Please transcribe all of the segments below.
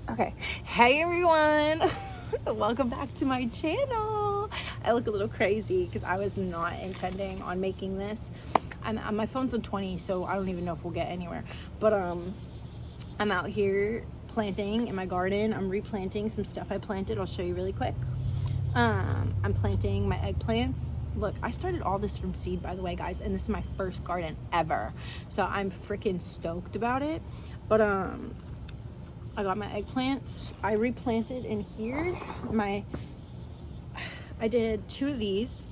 Okay, hey everyone, welcome back to my channel. I look a little crazy because I was not intending on making this. My phone's on 20, so I don't even know if we'll get anywhere. But I'm out here planting in my garden. I'm replanting some stuff I planted. I'll show you really quick. I'm planting my eggplants. Look, I started all this from seed, by the way, guys, and this is my first garden ever, so I'm freaking stoked about it. But I got my eggplants. I replanted in here. I did 2 of these.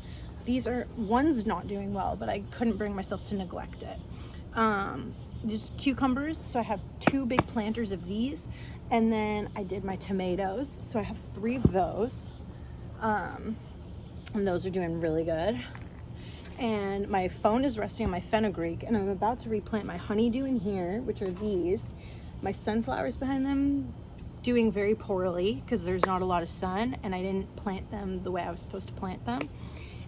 One's not doing well, but I couldn't bring myself to neglect it. These cucumbers, so I have 2 big planters of these. And then I did my tomatoes, so I have 3 of those. And those are doing really good. And my phone is resting on my fenugreek, and I'm about to replant my honeydew in here, which are these. My sunflowers behind them doing very poorly because there's not a lot of sun, and I didn't plant them the way I was supposed to plant them.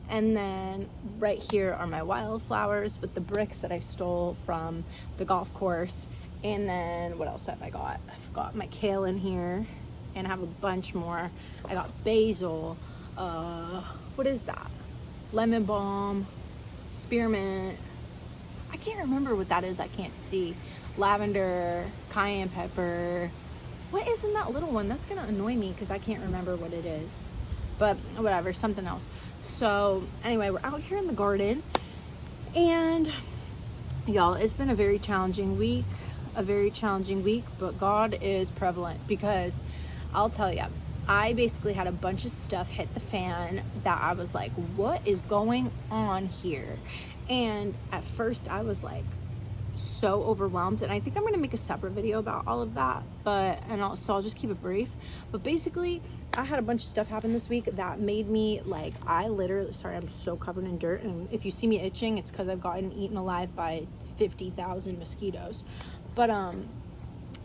And then right here are my wildflowers with the bricks that I stole from the golf course. And then what else have I got? I've got my kale in here, and I have a bunch more. I got basil, what is that? Lemon balm, spearmint. I can't remember what that is. I can't see. Lavender, cayenne pepper. What is in that little one? That's gonna annoy me because I can't remember what it is. But whatever, something else. So anyway, we're out here in the garden, and y'all, it's been a very challenging week. But God is prevalent, because I'll tell you, I basically had a bunch of stuff hit the fan that I was like, what is going on here? And at first I was like so overwhelmed, and I think I'm gonna make a separate video about all of that, so I'll just keep it brief. But basically, I had a bunch of stuff happen this week that made me like, sorry, I'm so covered in dirt, and if you see me itching, it's because I've gotten eaten alive by 50,000 mosquitoes. But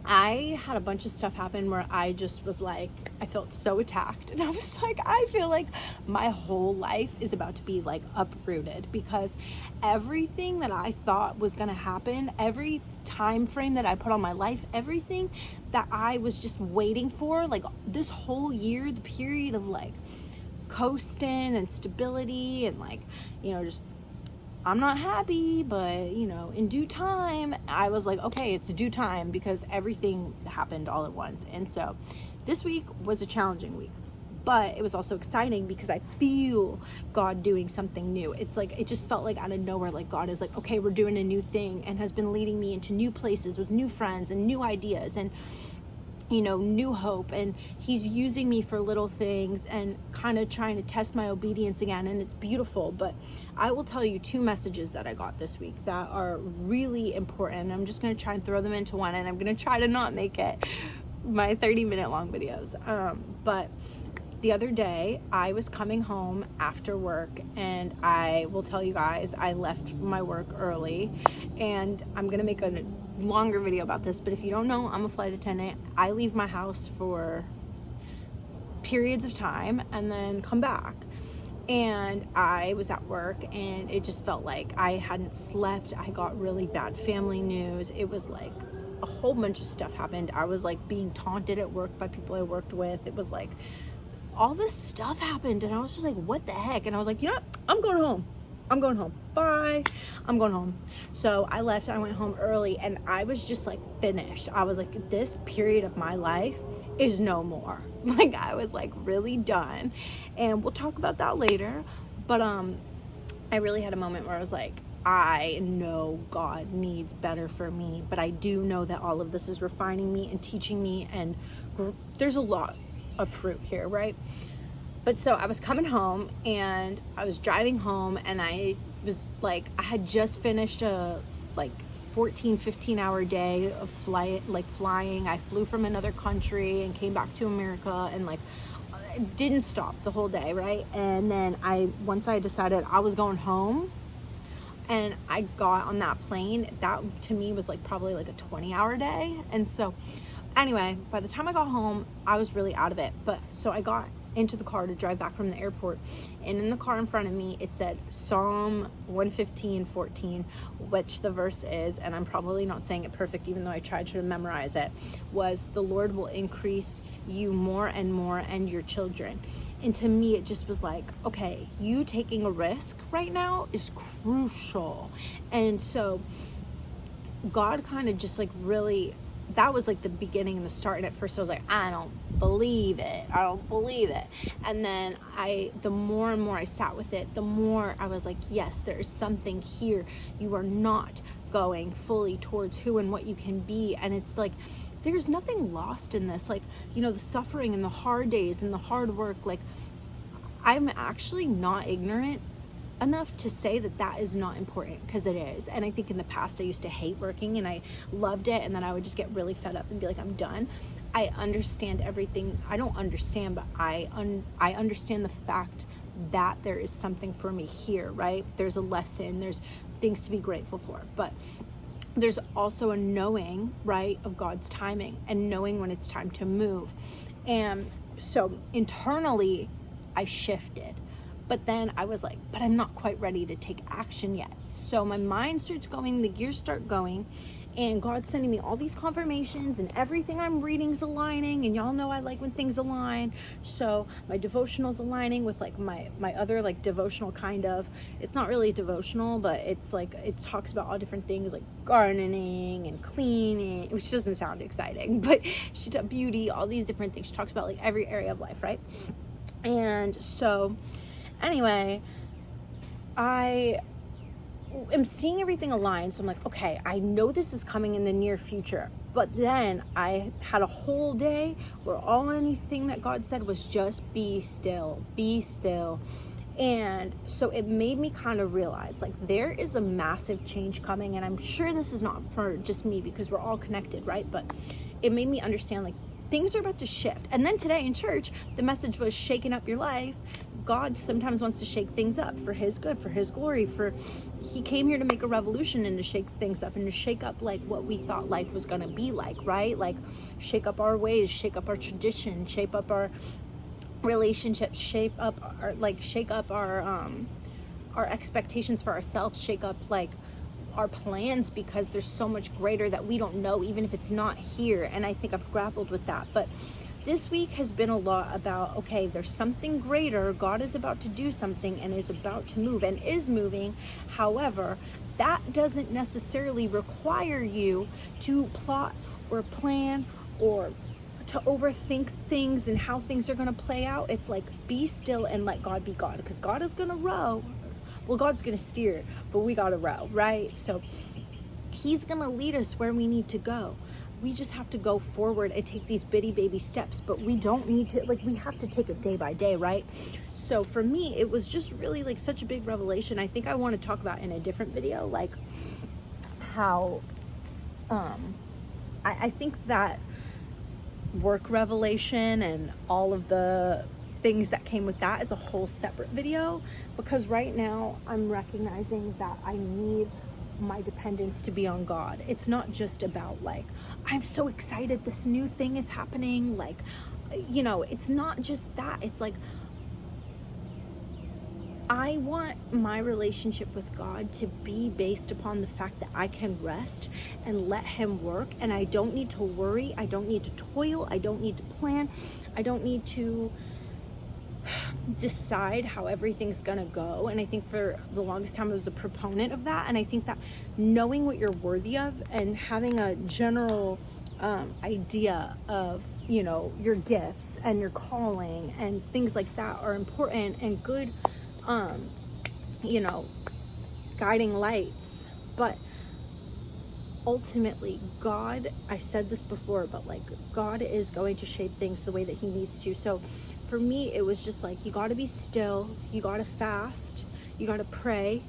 I had a bunch of stuff happen where I just was like, I felt so attacked, and I was like, I feel like my whole life is about to be like uprooted, because everything that I thought was gonna happen, every time frame that I put on my life, everything that I was just waiting for, like this whole year, the period of like coasting and stability and like, just I'm not happy, but in due time, I was like, okay, it's due time, because everything happened all at once. And so this week was a challenging week, but it was also exciting because I feel God doing something new. It's like, it just felt like out of nowhere, like God is like, okay, we're doing a new thing, and has been leading me into new places with new friends and new ideas and new hope, and he's using me for little things and kind of trying to test my obedience again, and it's beautiful. But I will tell you 2 messages that I got this week that are really important. I'm just going to try and throw them into one, and I'm going to try to not make it my 30-minute long videos. But the other day I was coming home after work, and I will tell you guys, I left my work early, and I'm going to make a longer video about this, but if you don't know, I'm a flight attendant. I leave my house for periods of time and then come back, and I was at work, and it just felt like I hadn't slept. I got really bad family news. It was like a whole bunch of stuff happened. I was like being taunted at work by people I worked with. It was like all this stuff happened, and I was just like, what the heck? And I was like, I'm going home. Bye. I'm going home. So I left. I went home early, and I was just like finished. I was like, this period of my life is no more. Like, I was like really done, and we'll talk about that later. But I really had a moment where I was like, I know God needs better for me, but I do know that all of this is refining me and teaching me, and there's a lot of fruit here, right? But so I was coming home, and I was driving home, and I was like, I had just finished a like 15 hour day of flying. I flew from another country and came back to America, and like didn't stop the whole day, right? And then once I decided I was going home, and I got on that plane, that to me was like probably like a 20-hour day. And so anyway, by the time I got home, I was really out of it. But so I got into the car to drive back from the airport, and in the car in front of me it said Psalm 115:14, which the verse is, and I'm probably not saying it perfect even though I tried to memorize it, was the Lord will increase you more and more and your children. And to me it just was like, okay, you taking a risk right now is crucial. And so God kind of just like really, that was like the beginning and the start. And at first I was like, I don't believe it. And then the more and more I sat with it, the more I was like, yes, there is something here. You are not going fully towards who and what you can be. And it's like, there's nothing lost in this. Like, you know, the suffering and the hard days and the hard work, like, I'm actually not ignorant enough to say that that is not important, because it is. And I think in the past I used to hate working and I loved it, and then I would just get really fed up and be like, I'm done. I understand everything. I don't understand, but I understand the fact that there is something for me here, right? There's a lesson, there's things to be grateful for, but there's also a knowing, right, of God's timing and knowing when it's time to move. And so internally I shifted, but then I was like, but I'm not quite ready to take action yet. So my mind starts going, the gears start going, and God's sending me all these confirmations, and everything I'm reading is aligning. And y'all know I like when things align. So my devotional's aligning with like my other like devotional kind of. It's not really devotional, but it's like, it talks about all different things like gardening and cleaning, which doesn't sound exciting, but she does beauty, all these different things. She talks about like every area of life, right? And so anyway, I am seeing everything align. So I'm like, okay, I know this is coming in the near future. But then I had a whole day where anything that God said was just be still, be still. And so it made me kind of realize like there is a massive change coming. And I'm sure this is not for just me because we're all connected, right? But it made me understand like things are about to shift. And then today in church, the message was shaking up your life. God sometimes wants to shake things up for his good, for his glory, he came here to make a revolution and to shake things up and to shake up like what we thought life was going to be like, right? Like shake up our ways, shake up our tradition, shake up our relationships, shake up our expectations for ourselves, shake up like our plans, because there's so much greater that we don't know, even if it's not here. And I think I've grappled with that. But this week has been a lot about, okay, there's something greater. God is about to do something and is about to move and is moving. However, that doesn't necessarily require you to plot or plan or to overthink things and how things are going to play out. It's like, be still and let God be God, because God is going to row. Well, God's going to steer, but we got to row, right? So he's going to lead us where we need to go. We just have to go forward and take these bitty baby steps, but we don't need to, like, we have to take it day by day, right? So for me, it was just really like such a big revelation. I think I want to talk about in a different video, like how I think that work revelation and all of the things that came with that is a whole separate video, because right now I'm recognizing that I need my dependence to be on God. It's not just about like, I'm so excited this new thing is happening, like, you know, it's not just that. It's like, I want my relationship with God to be based upon the fact that I can rest and let him work, and I don't need to worry, I don't need to toil, I don't need to plan, I don't need to decide how everything's gonna go. And I think for the longest time I was a proponent of that, and I think that knowing what you're worthy of and having a general idea of, you know, your gifts and your calling and things like that are important and good, you know, guiding lights. But ultimately God, I said this before, but like God is going to shape things the way that he needs to. So for me, it was just like, you got to be still, you got to fast, you got to pray.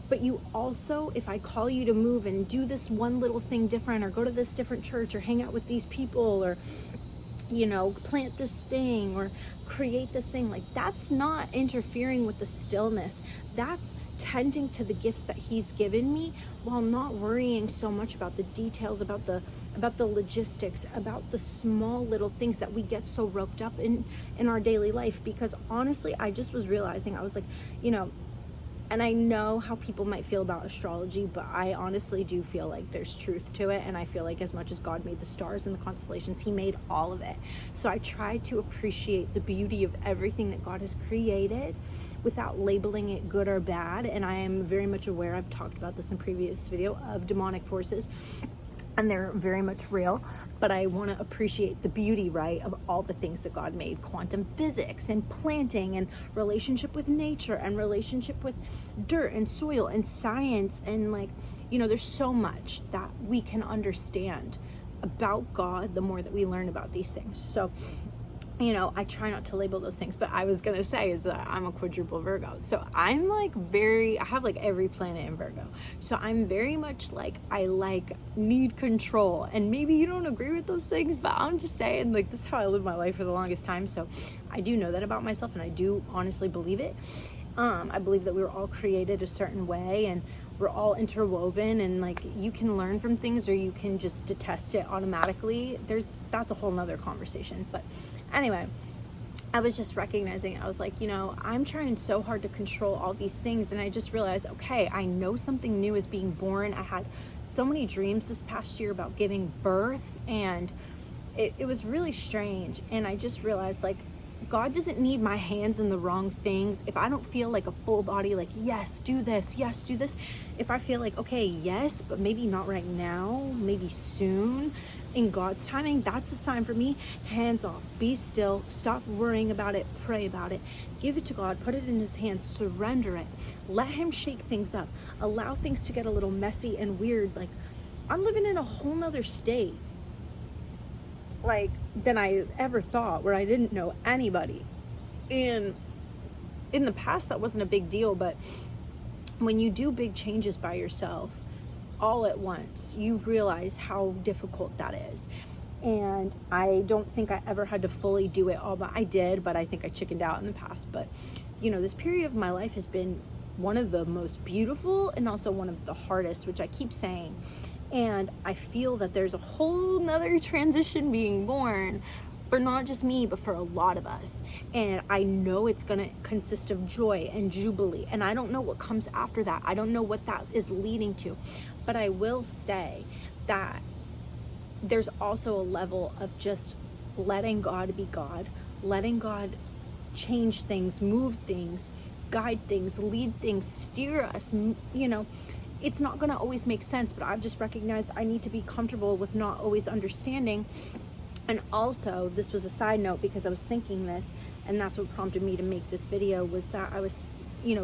But you also, if I call you to move and do this one little thing different, or go to this different church, or hang out with these people, or, you know, plant this thing, or create this thing, like that's not interfering with the stillness. That's tending to the gifts that he's given me while not worrying so much about the details, about the about the logistics, about the small little things that we get so roped up in our daily life. Because honestly, I just was realizing, I was like, and I know how people might feel about astrology, but I honestly do feel like there's truth to it. And I feel like as much as God made the stars and the constellations, he made all of it. So I try to appreciate the beauty of everything that God has created without labeling it good or bad. And I am very much aware, I've talked about this in previous video, of demonic forces, and they're very much real. But I want to appreciate the beauty, right, of all the things that God made. Quantum physics and planting and relationship with nature and relationship with dirt and soil and science. And like, there's so much that we can understand about God the more that we learn about these things. So I try not to label those things, but I was going to say is that I'm a quadruple Virgo. So I'm like I have like every planet in Virgo. So I'm very much like, I need control. And maybe you don't agree with those things, but I'm just saying, like, this is how I lived my life for the longest time. So I do know that about myself, and I do honestly believe it. I believe that we were all created a certain way, and we're all interwoven, and like, you can learn from things or you can just detest it automatically. That's a whole nother conversation. But anyway, I was just recognizing, I was like, I'm trying so hard to control all these things. And I just realized, okay, I know something new is being born. I had so many dreams this past year about giving birth, and it was really strange. And I just realized, like, God doesn't need my hands in the wrong things. If I don't feel like a full body, like, yes, do this. If I feel like, okay, yes, but maybe not right now, maybe soon, in God's timing, that's a sign for me. Hands off, be still, stop worrying about it, pray about it, give it to God, put it in his hands, surrender it, let him shake things up, allow things to get a little messy and weird. Like, I'm living in a whole nother state, like, than I ever thought, where I didn't know anybody. And in the past, that wasn't a big deal, but when you do big changes by yourself all at once, you realize how difficult that is. And I don't think I ever had to fully do it all, but I did, but I think I chickened out in the past. But this period of my life has been one of the most beautiful and also one of the hardest, which I keep saying. And I feel that there's a whole nother transition being born for not just me, but for a lot of us. And I know it's going to consist of joy and jubilee. And I don't know what comes after that. I don't know what that is leading to. But I will say that there's also a level of just letting God be God, letting God change things, move things, guide things, lead things, steer us. It's not going to always make sense, but I've just recognized I need to be comfortable with not always understanding. And also, this was a side note because I was thinking this, and that's what prompted me to make this video, was that I was,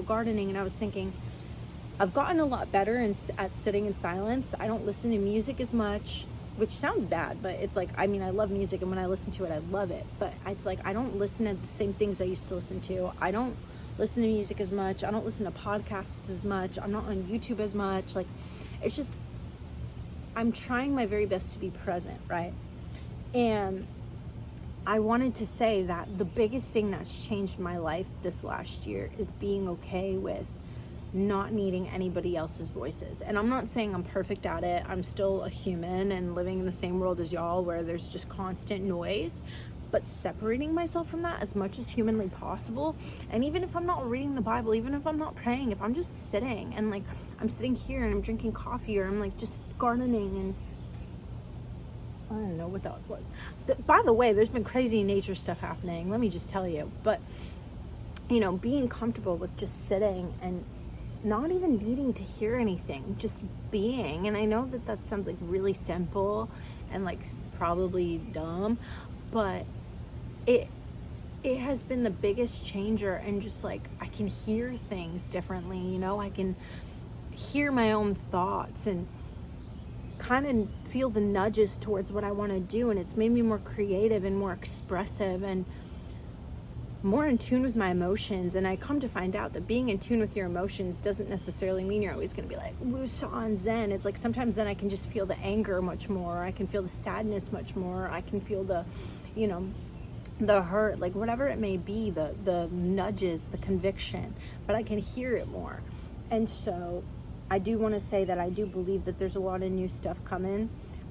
gardening, and I was thinking, I've gotten a lot better at sitting in silence. I don't listen to music as much, which sounds bad, but it's like, I love music, and when I listen to it, I love it. But it's like, I don't listen to the same things I used to listen to. I don't listen to music as much. I don't listen to podcasts as much. I'm not on YouTube as much. Like, it's just, I'm trying my very best to be present, right? And I wanted to say that the biggest thing that's changed my life this last year is being okay with not needing anybody else's voices. And I'm not saying I'm perfect at it. I'm still a human and living in the same world as y'all, where there's just constant noise. But separating myself from that as much as humanly possible. And even if I'm not reading the Bible, even if I'm not praying, if I'm just sitting and like, I'm sitting here and I'm drinking coffee, or I'm like just gardening, and I don't know what that was. By the way, there's been crazy nature stuff happening, let me just tell you. But being comfortable with just sitting and not even needing to hear anything, just being. And I know that sounds like really simple and like probably dumb, but it has been the biggest changer. And just like, I can hear things differently, I can hear my own thoughts and kind of feel the nudges towards what I want to do. And it's made me more creative and more expressive and more in tune with my emotions. And I come to find out that being in tune with your emotions doesn't necessarily mean you're always going to be like wusa and zen. It's like, sometimes then I can just feel the anger much more. I can feel the sadness much more. I can feel the the hurt, like whatever it may be, the nudges, the conviction, but I can hear it more. And so I do want to say that I do believe that there's a lot of new stuff coming,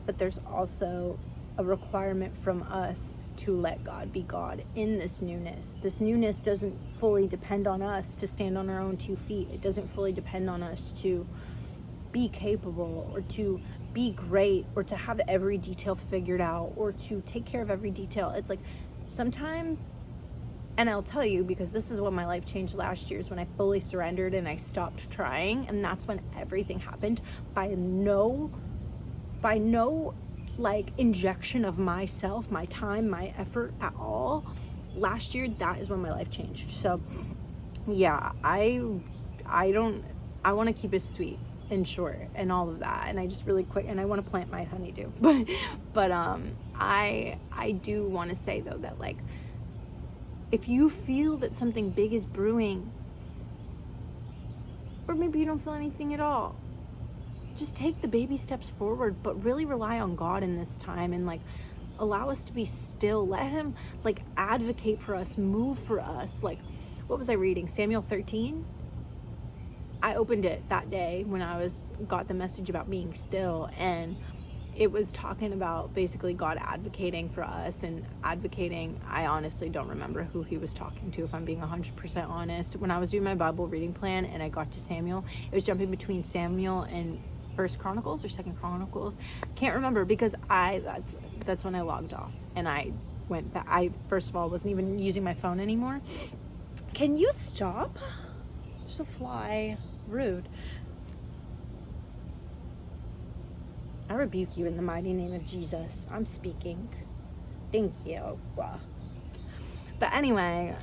but there's also a requirement from us to let God be God in this newness. This newness doesn't fully depend on us to stand on our own 2 feet. It doesn't fully depend on us to be capable or to be great or to have every detail figured out or to take care of every detail. It's like sometimes, and I'll tell you, because this is when my life changed last year, is when I fully surrendered and I stopped trying, and that's when everything happened by no like injection of myself, my time, my effort at all. Last year, that is when my life changed. So yeah, I want to keep it sweet and short and all of that, and I just really quick, and I want to plant my honeydew, but I do want to say though that, like, if you feel that something big is brewing, or maybe you don't feel anything at all, just take the baby steps forward, but really rely on God in this time, and like allow us to be still. Let him like advocate for us, move for us. Like, what was I reading? Samuel 13. I opened it that day when I got the message about being still, and it was talking about basically God advocating for us and advocating. I honestly don't remember who he was talking to, if I'm being 100% honest. When I was doing my Bible reading plan and I got to Samuel, it was jumping between Samuel and First Chronicles or Second Chronicles. Can't remember, because that's when I logged off and I went back. I first of all wasn't even using my phone anymore. Can you stop? There's a fly. Rude. I rebuke you in the mighty name of Jesus. I'm speaking. Thank you. But anyway,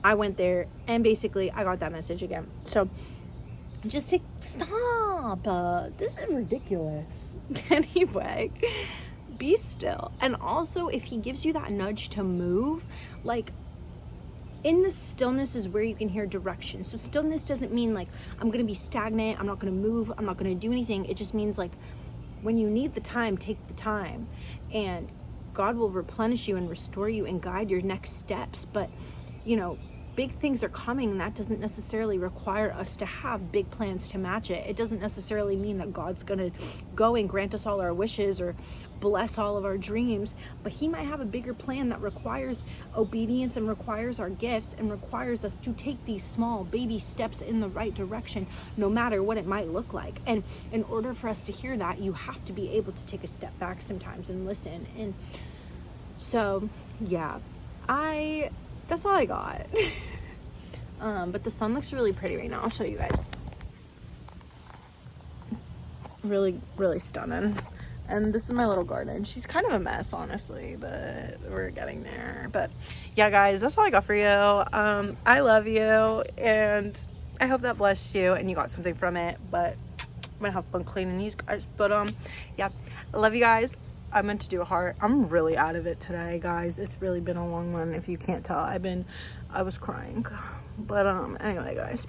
I went there and basically I got that message again. So just stop. This is ridiculous. Anyway, be still. And also, if he gives you that nudge to move, like, in the stillness is where you can hear direction. So stillness doesn't mean like I'm going to be stagnant, I'm not going to move, I'm not going to do anything. It just means like when you need the time, take the time, and God will replenish you and restore you and guide your next steps. But you know, big things are coming, and that doesn't necessarily require us to have big plans to match it. It doesn't necessarily mean that God's going to go and grant us all our wishes or bless all of our dreams, but he might have a bigger plan that requires obedience and requires our gifts and requires us to take these small baby steps in the right direction, no matter what it might look like. And in order for us to hear that, you have to be able to take a step back sometimes and listen. And so yeah, that's all I got. But the sun looks really pretty right now. I'll show you guys. Really, really stunning. And this is my little garden. She's kind of a mess, honestly, but we're getting there. But yeah, guys, that's all I got for you. I love you, and I hope that blessed you and you got something from it. But I'm gonna have fun cleaning these guys. But yeah, I love you guys. I meant to do a heart. I'm really out of it today, guys. It's really been a long one. If you can't tell, I was crying. But anyway, guys,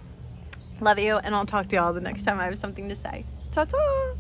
love you, and I'll talk to y'all the next time I have something to say. Ta-ta!